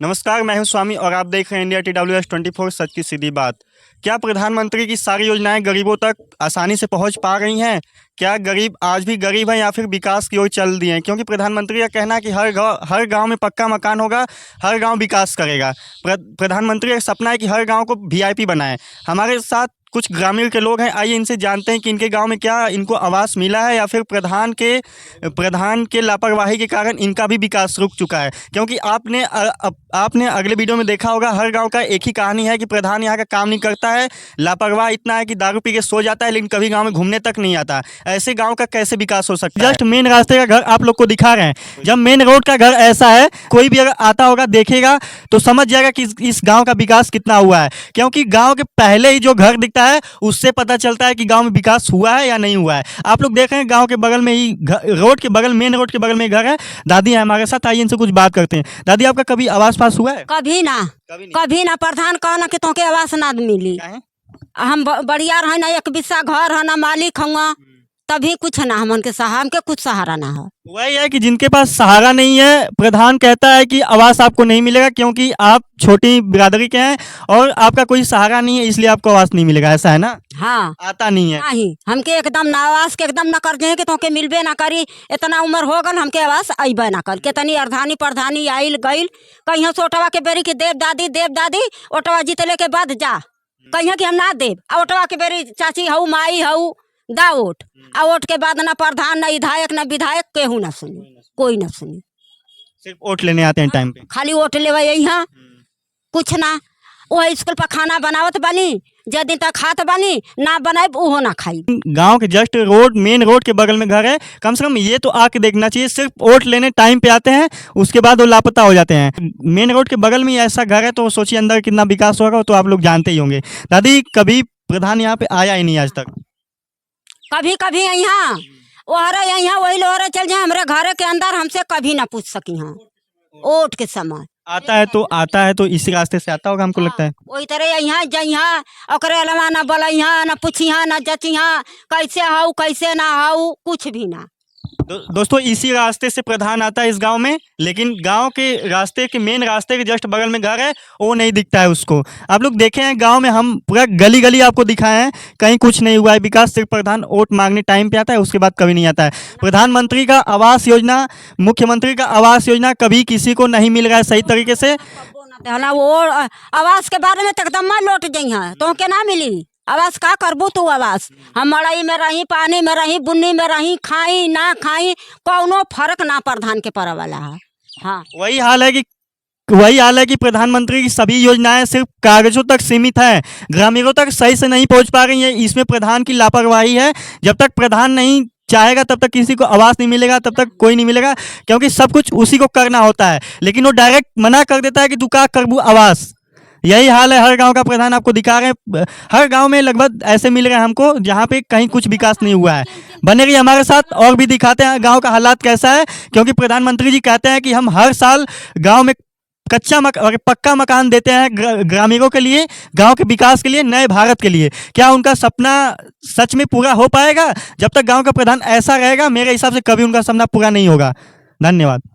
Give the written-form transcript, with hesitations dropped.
नमस्कार, मैं हूं स्वामी और आप देख रहे हैं इंडिया TWS24 सच की सीधी बात। क्या प्रधानमंत्री की सारी योजनाएं गरीबों तक आसानी से पहुंच पा रही हैं? क्या गरीब आज भी गरीब हैं या फिर विकास की ओर चल दिए हैं? क्योंकि प्रधानमंत्री का कहना है कि हर गांव में पक्का मकान होगा, हर गांव विकास करेगा। प्रधानमंत्री का सपना है कि हर गांव को VIP बनाए। हमारे साथ कुछ ग्रामीण के लोग हैं, आइए इनसे जानते हैं कि इनके गांव में क्या इनको आवास मिला है या फिर प्रधान के लापरवाही के कारण इनका भी विकास रुक चुका है। क्योंकि आपने अगले वीडियो में देखा होगा, हर गांव का एक ही कहानी है कि प्रधान यहाँ का काम नहीं करता है, लापरवाह इतना है कि दारू पी के सो जाता है लेकिन कभी गाँव में घूमने तक नहीं आता। ऐसे गाँव का कैसे विकास हो सकता है? जस्ट मेन रास्ते का घर आप लोग को दिखा रहे हैं। जब मेन रोड का घर ऐसा है, कोई भी अगर आता होगा देखेगा तो समझ जाएगा कि इस गाँव का विकास कितना हुआ है। क्योंकि गाँव के पहले ही जो घर दिखता है उससे पता चलता है कि गांव में विकास हुआ है या नहीं हुआ है। आप लोग देख रहे हैं गांव के बगल में ही रोड के बगल, मेन रोड के बगल में घर है। दादी है हमारे साथ, आइए इनसे कुछ बात करते हैं। दादी, आपका कभी आवास पास हुआ है? कभी ना प्रधान कहना कि तोके आवास ना मिली। हम बढ़िया रहे ना, एक बिस्सा घर है ना, मालिक हुआ, तभी कुछ ना हमन के हमके कुछ सहारा ना है। वही है कि जिनके पास सहारा नहीं है, प्रधान कहता है कि आवास आपको नहीं मिलेगा क्योंकि आप छोटी बिरादरी के हैं और आपका कोई सहारा नहीं है, इसलिए आपको आवास नहीं मिलेगा। ऐसा है ना? हाँ, आता नहीं है। नहीं, हमके एकदम ना आवास के एकदम न कर दे कि तोके मिलबे ना करी। इतना उम्र हो गल हमके आवास अबे ना कर। कितनी अर्धानी प्रधानी आइल गइल, कहीं सोटवा के बेरी के देव दादी ओटवा जीतले के बाद जा कहीं कि हम ना देव, आ ओटवा के बेरी चाची हऊ माई हऊ दा वोट, आ वोट के बाद ना प्रधान ना विधायक ना विधायक केहू ना सुनी, कोई ना सुनी। सिर्फ वोट लेने आते हैं टाइम पे, खाली वोट लेवा यहाँ कुछ ना। वो स्कूल पर खाना बनावत बानी, जब दिन तक खात बानी ना बनाए वो ना खाई। गांव के जस्ट मेन रोड के बगल में घर है। कम से कम ये तो आके देखना चाहिए। सिर्फ वोट लेने टाइम पे आते हैं, उसके बाद वो लापता हो जाते हैं। मेन रोड के बगल में ऐसा घर है तो सोचिए अंदर कितना विकास होगा, तो आप लोग जानते ही होंगे। दादी, कभी प्रधान यहाँ पे आया ही नहीं आज तक? कभी कभी यहाँ वहरे यहाँ वही लोहरे चल जाए हमारे घर के अंदर, हमसे कभी ना पूछ सकी। हाँ, वोट के समय आता है तो इसी रास्ते से आता होगा, हमको लगता है। वही तरह यहाँ जइहा, ओकरे अलावा ना बोलिहा ना पूछिहा ना जचिहा कैसे हाउ कैसे ना हाउ, कुछ भी ना। दोस्तों, इसी रास्ते से प्रधान आता है इस गांव में, लेकिन गांव के रास्ते के मेन रास्ते के जस्ट बगल में घर है, वो नहीं दिखता है उसको। आप लोग देखे हैं गांव में, हम पूरा गली गली आपको दिखाए हैं, कहीं कुछ नहीं हुआ है विकास। सिर्फ प्रधान वोट मांगने टाइम पे आता है, उसके बाद कभी नहीं आता है। प्रधानमंत्री का आवास योजना, मुख्यमंत्री का आवास योजना कभी किसी को नहीं मिल रहा है सही तरीके से। वो आवास के बारे में एकदम लौट जइहा तो के ना मिली आवास। का करबू तू आवास? हम मड़ई में रही, पानी में रही, बुन्नी में रही, खाई ना खाई कौनो फर्क ना प्रधान के पर वाला है। हाँ, वही हाल है कि प्रधानमंत्री की सभी योजनाएं सिर्फ कागजों तक सीमित हैं, ग्रामीणों तक सही से नहीं पहुंच पा रही है। इसमें प्रधान की लापरवाही है। जब तक प्रधान नहीं चाहेगा तब तक किसी को आवास नहीं मिलेगा, तब तक कोई नहीं मिलेगा, क्योंकि सब कुछ उसी को करना होता है। लेकिन वो डायरेक्ट मना कर देता है कि तू का करबू आवास। यही हाल है हर गांव का। प्रधान आपको दिखा रहे हैं, हर गांव में लगभग ऐसे मिल रहे हैं हमको जहां पे कहीं कुछ विकास नहीं हुआ है। बने रहिए हमारे साथ, और भी दिखाते हैं गांव का हालात कैसा है। क्योंकि प्रधानमंत्री जी कहते हैं कि हम हर साल गांव में पक्का मकान देते हैं ग्रामीणों के लिए, गांव के विकास के लिए, नए भारत के लिए। क्या उनका सपना सच में पूरा हो पाएगा? जब तक गांव का प्रधान ऐसा रहेगा, मेरे हिसाब से कभी उनका सपना पूरा नहीं होगा। धन्यवाद।